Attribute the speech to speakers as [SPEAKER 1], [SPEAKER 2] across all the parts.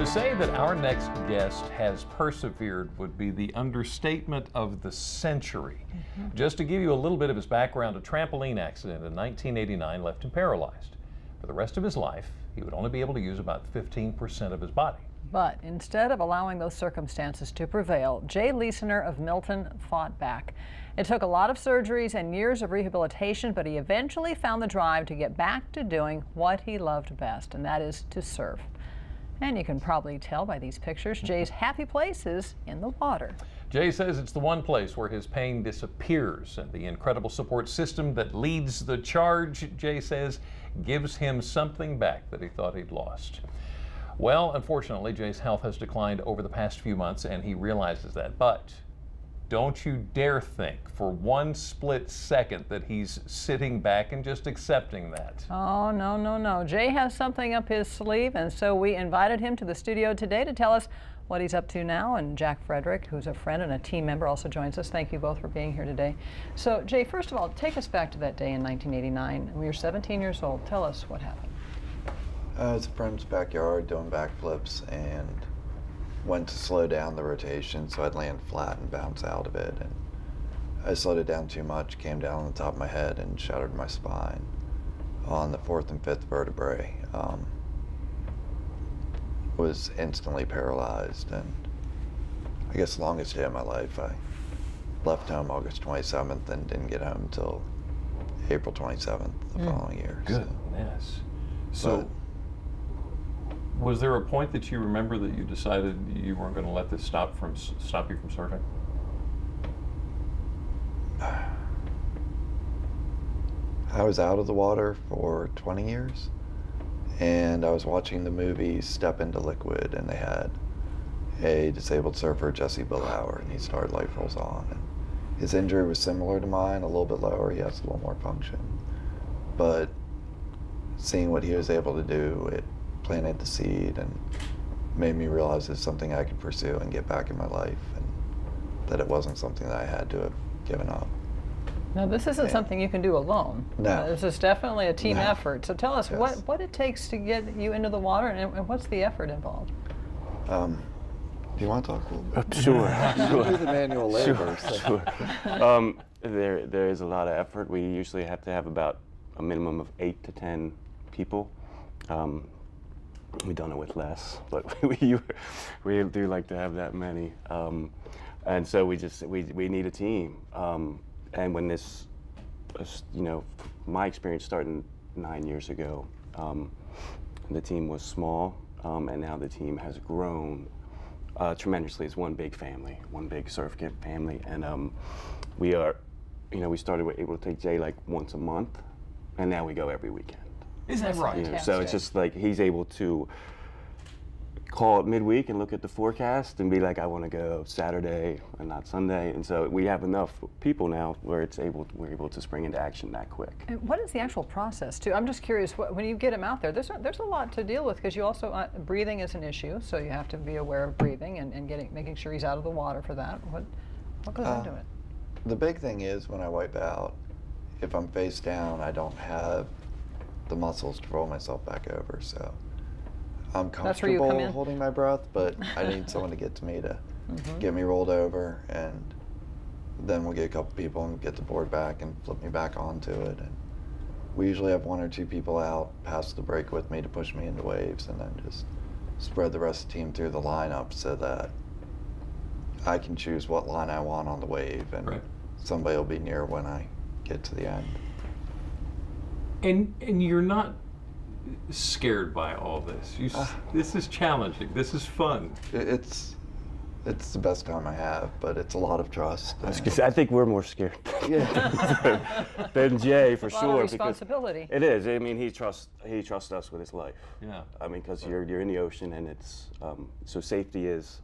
[SPEAKER 1] To say that our next guest has persevered would be the understatement of the century. Just to give you a little bit of his background, a trampoline accident in 1989 left him paralyzed. For the rest of his life, he would only be able to use about 15% of his body.
[SPEAKER 2] But instead of allowing those circumstances to prevail, Jay Liesner of Milton fought back. It took a lot of surgeries and years of rehabilitation, but he eventually found the drive to get back to doing what he loved best, and that is to surf. And you can probably tell by these pictures, Jay's happy place is in the water.
[SPEAKER 1] Jay says it's the one place where his pain disappears, and the incredible support system that leads the charge, Jay says, gives him something back that he thought he'd lost. Well, unfortunately, Jay's health has declined over the past few months, and he realizes that. But don't you dare think for one split second that he's sitting back and just accepting that.
[SPEAKER 2] Oh, no, no, no. Jay has something up his sleeve, and so we invited him to the studio today to tell us what he's up to now. And Jack Frederick, who's a friend and a team member, also joins us. Thank you both for being here today. So, Jay, first of all, take us back to that day in 1989. We were 17 years old. Tell us what happened.
[SPEAKER 3] I was in a friend's backyard doing backflips and went to slow down the rotation so I'd land flat and bounce out of it. And I slowed it down too much, came down on the top of my head and shattered my spine on the 4th and 5th vertebrae. Was instantly paralyzed, and I guess the longest day of my life. I left home August 27th and didn't get home until April 27th the following year.
[SPEAKER 1] Goodness. So was there a point that you remember that you decided you weren't going to let this stop you from surfing?
[SPEAKER 3] I was out of the water for 20 years, and I was watching the movie Step Into Liquid, and they had a disabled surfer, Jesse Billauer, and he started Life Rolls On. And his injury was similar to mine, a little bit lower. He has a little more function. But seeing what he was able to do, it planted the seed and made me realize it's something I could pursue and get back in my life, and that it wasn't something that I had to have given up.
[SPEAKER 2] Now, this isn't something you can do alone.
[SPEAKER 3] No.
[SPEAKER 2] This is definitely a team effort. So tell us what it takes to get you into the water, and what's the effort involved?
[SPEAKER 3] Do you want to talk a little bit?
[SPEAKER 4] Sure.
[SPEAKER 3] Sure. Do the manual labor.
[SPEAKER 4] Sure. There is a lot of effort. We usually have to have about a minimum of 8 to 10 people. We've done it with less, but we do like to have that many. And so we need a team. And when this, my experience started 9 years ago, the team was small, and now the team has grown tremendously. It's one big family, one big Surfgimp family, and we are, we started able to take Jay like once a month, and now we go every weekend.
[SPEAKER 1] Is that right?
[SPEAKER 4] So it's just like he's able to call it midweek and look at the forecast and be like, I want to go Saturday and not Sunday. And so we have enough people now where we're able to spring into action that quick.
[SPEAKER 2] And what is the actual process too? I'm just curious, when you get him out there, there's a lot to deal with, because you also, breathing is an issue, so you have to be aware of breathing and making sure he's out of the water for that. What goes into it?
[SPEAKER 3] The big thing is when I wipe out, if I'm face down, I don't have the muscles to roll myself back over, so I'm comfortable holding my breath, but I need someone to get to me to get me rolled over, and then we'll get a couple people and get the board back and flip me back onto it. And we usually have 1 or 2 people out past the break with me to push me into waves, and then just spread the rest of the team through the lineup so that I can choose what line I want on the wave, and somebody will be near when I get to the end.
[SPEAKER 1] And you're not scared by all this. This is challenging. This is fun.
[SPEAKER 3] It's the best time I have, but it's a lot of trust.
[SPEAKER 4] I think we're more scared than Jay, for
[SPEAKER 2] sure.
[SPEAKER 4] A lot of
[SPEAKER 2] responsibility.
[SPEAKER 4] It is. I mean, he trusts us with his life.
[SPEAKER 1] Yeah.
[SPEAKER 4] I mean, because you're in the ocean, and it's so safety is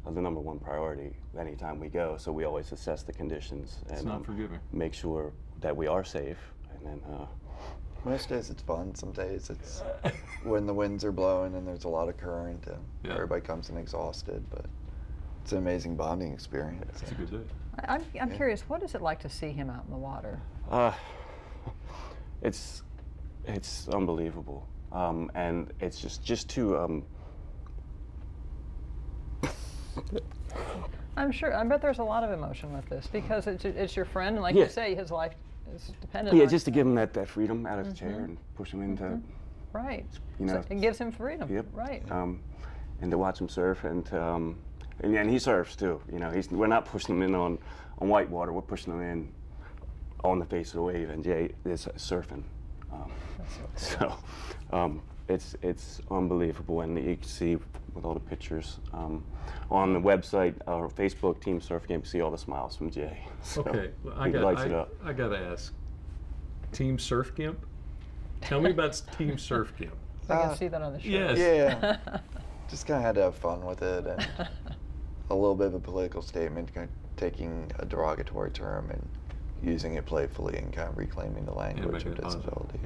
[SPEAKER 4] the #1 priority anytime we go. So we always assess the conditions and make sure that we are safe, and then.
[SPEAKER 3] Most days it's fun. Some days it's when the winds are blowing and there's a lot of current and everybody comes in exhausted, but it's an amazing bonding experience.
[SPEAKER 1] It's a good day.
[SPEAKER 2] I'm curious, what is it like to see him out in the water?
[SPEAKER 4] It's unbelievable, and it's just to
[SPEAKER 2] I'm sure. I bet there's a lot of emotion with this because it's your friend, and like
[SPEAKER 4] Yeah.
[SPEAKER 2] you say, his life is dependent on
[SPEAKER 4] Yeah, just to give him that freedom out of the chair and push him into,
[SPEAKER 2] right.
[SPEAKER 4] you know.
[SPEAKER 2] So it gives him freedom.
[SPEAKER 4] Yep.
[SPEAKER 2] Right.
[SPEAKER 4] And to watch him surf, and he surfs too. You know, we're not pushing him in on white water. We're pushing him in on the face of the wave, and Jay is surfing. So it's unbelievable, and you can see with all the pictures on the website or Facebook, Team Surf Gimp, see all the smiles from Jay. So
[SPEAKER 1] Okay,
[SPEAKER 4] he lights it up.
[SPEAKER 1] I gotta ask, Team Surf Gimp? Tell me about Team Surf Gimp.
[SPEAKER 2] I can see that on the show.
[SPEAKER 1] Yes.
[SPEAKER 3] Yeah, just kind of had to have fun with it, and a little bit of a political statement, kind of taking a derogatory term and using it playfully and kind of reclaiming the language of disability.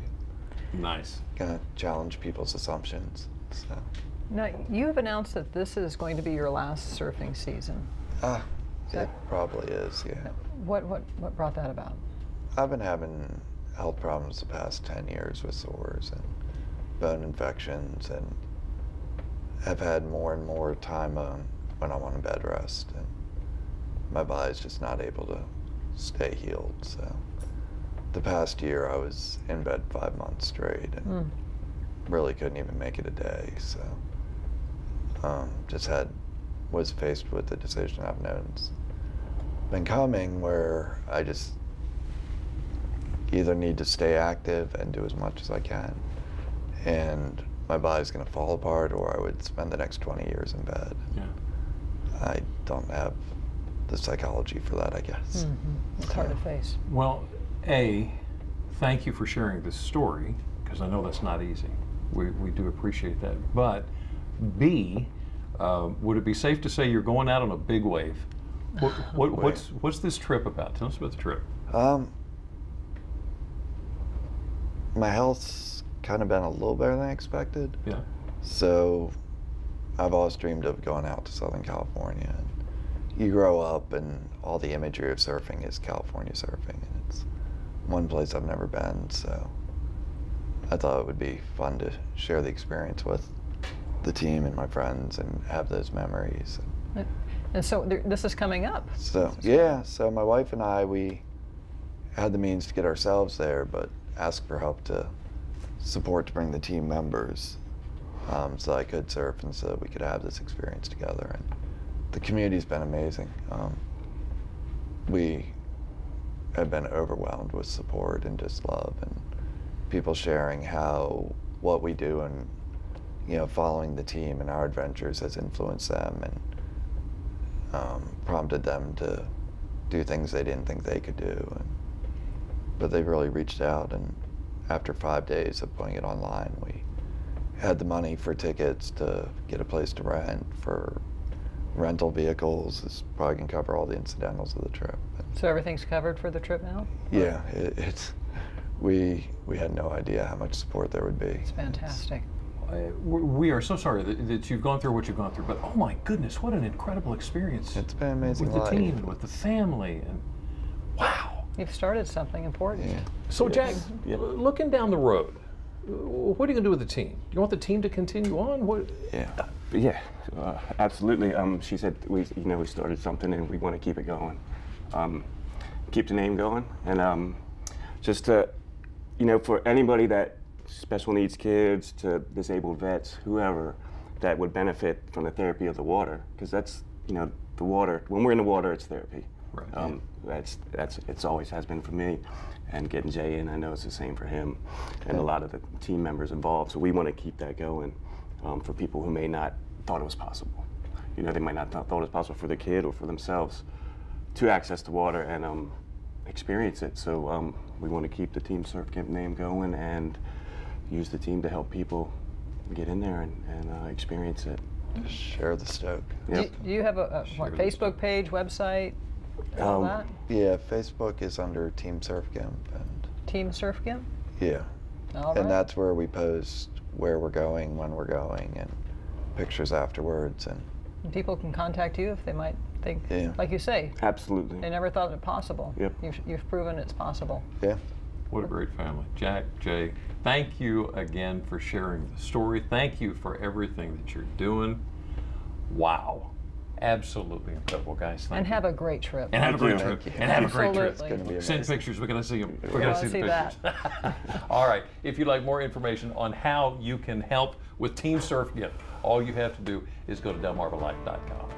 [SPEAKER 1] Nice.
[SPEAKER 3] Kind of challenge people's assumptions. So.
[SPEAKER 2] Now, you have announced that this is going to be your last surfing season.
[SPEAKER 3] It probably is, yeah.
[SPEAKER 2] What brought that about?
[SPEAKER 3] I've been having health problems the past 10 years with sores and bone infections, and have had more and more time when I'm on bed rest, and my body's just not able to stay healed. So the past year I was in bed 5 months straight and really couldn't even make it a day. So was faced with the decision I've known been coming, where I just either need to stay active and do as much as I can, and my body's going to fall apart, or I would spend the next 20 years in bed.
[SPEAKER 1] Yeah.
[SPEAKER 3] I don't have the psychology for that, I guess.
[SPEAKER 2] It's hard to face.
[SPEAKER 1] Well, thank you for sharing this story, because I know that's not easy. We do appreciate that. But B, would it be safe to say you're going out on a big wave? What's this trip about? Tell us about the trip.
[SPEAKER 3] My health's kind of been a little better than I expected.
[SPEAKER 1] Yeah.
[SPEAKER 3] So I've always dreamed of going out to Southern California. And you grow up and all the imagery of surfing is California surfing, and it's one place I've never been, so I thought it would be fun to share the experience with the team and my friends and have those memories.
[SPEAKER 2] And so this is coming up.
[SPEAKER 3] So yeah, so my wife and I, we had the means to get ourselves there, but asked for help to support to bring the team members, so I could surf and so we could have this experience together. And the community's been amazing. We have been overwhelmed with support and just love, and people sharing how what we do and, you know, following the team and our adventures has influenced them and prompted them to do things they didn't think they could do. But they've really reached out, and after 5 days of putting it online, we had the money for tickets, to get a place to rent, for rental vehicles. This probably can cover all the incidentals of the trip.
[SPEAKER 2] So everything's covered for the trip now?
[SPEAKER 3] Yeah, we had no idea how much support there would be.
[SPEAKER 2] It's fantastic.
[SPEAKER 1] We are so sorry that you've gone through what you've gone through, but oh my goodness, what an incredible experience.
[SPEAKER 3] It's been amazing
[SPEAKER 1] with the
[SPEAKER 3] life.
[SPEAKER 1] team and with the family, and wow.
[SPEAKER 2] You've started something important.
[SPEAKER 3] Yeah.
[SPEAKER 1] So Jack, looking down the road, what are you going to do with the team? Do you want the team to continue on? What?
[SPEAKER 3] Yeah.
[SPEAKER 4] Absolutely. She said we started something and we want to keep it going, keep the name going, and just to, for anybody that special needs kids to disabled vets, whoever that would benefit from the therapy of the water, because that's the water. When we're in the water, it's therapy.
[SPEAKER 1] Right.
[SPEAKER 4] It's always has been for me, and getting Jay in, I know it's the same for him, and a lot of the team members involved. So we want to keep that going for people who may not thought it was possible. They might not thought it was possible for the kid or for themselves to access the water and experience it. So we want to keep the Team Surf Gimp name going and use the team to help people get in there and experience it.
[SPEAKER 3] Just share the stoke.
[SPEAKER 4] Yep.
[SPEAKER 2] Do you have a Facebook page, website, all that?
[SPEAKER 3] Yeah, Facebook is under Team Surf Gimp. And
[SPEAKER 2] Team Surf Gimp?
[SPEAKER 3] Yeah.
[SPEAKER 2] All right.
[SPEAKER 3] And that's where we post where we're going, when we're going, and pictures afterwards. And
[SPEAKER 2] people can contact you if they might think, like you say,
[SPEAKER 4] absolutely,
[SPEAKER 2] they never thought it possible.
[SPEAKER 4] Yep.
[SPEAKER 2] You've proven it's possible.
[SPEAKER 3] Yeah.
[SPEAKER 1] What a great family. Jack, Jay, thank you again for sharing the story. Thank you for everything that you're doing. Wow. Absolutely incredible, guys. Thank
[SPEAKER 2] and
[SPEAKER 1] you.
[SPEAKER 2] have a great trip.
[SPEAKER 1] And have a great trip. And have a great trip.
[SPEAKER 3] It's going to be amazing.
[SPEAKER 1] Send pictures. We're going to see them. We're going to see the
[SPEAKER 2] that.
[SPEAKER 1] pictures. All right. If you'd like more information on how you can help with Team Surf Gimp, all you have to do is go to delmarvalife.com.